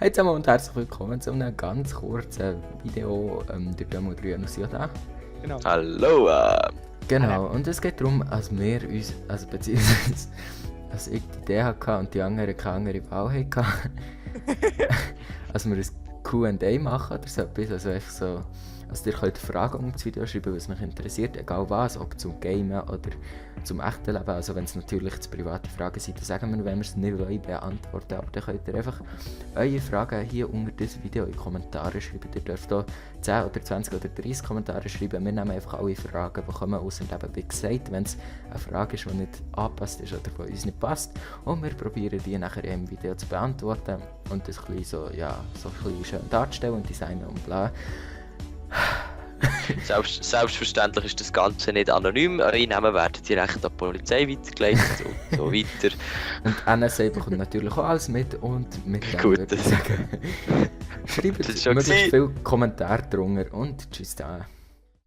Hey zusammen und herzlich willkommen zu einem ganz kurzen Video durch Demo 3 und Sioda. Genau. Hallo! Genau, und es geht darum, dass wir uns, also beziehungsweise, dass ich die Idee hatte und die anderen keine andere Wahl hatten, dass wir ein Q&A machen oder so etwas, also einfach so, also ihr könnt Fragen unter das Video schreiben, was mich interessiert, egal was, ob zum Gamen oder zum echten Leben, also wenn es natürlich zu private Fragen sind, dann sagen wir, wenn wir es nicht beantworten wollen, aber dann könnt ihr einfach eure Fragen hier unter das Video in die Kommentare schreiben. Ihr dürft hier 10 oder 20 oder 30 Kommentare schreiben, wir nehmen einfach alle Fragen, die kommen, außer eben, wie gesagt, wenn es eine Frage ist, die nicht angepasst ist oder von uns nicht passt, und wir probieren die nachher im Video zu beantworten und das ein bisschen so, ja, so ein bisschen schön darzustellen und designen und bla. Selbstverständlich ist das Ganze nicht anonym. Eure Namen werden direkt an die Polizei weitergeleitet und so weiter. Und NSA bekommt natürlich auch alles mit und mit dem Gut. würde ich sagen, schreibt Das ist schon möglichst gewesen. viele Kommentare drunter und tschüss da.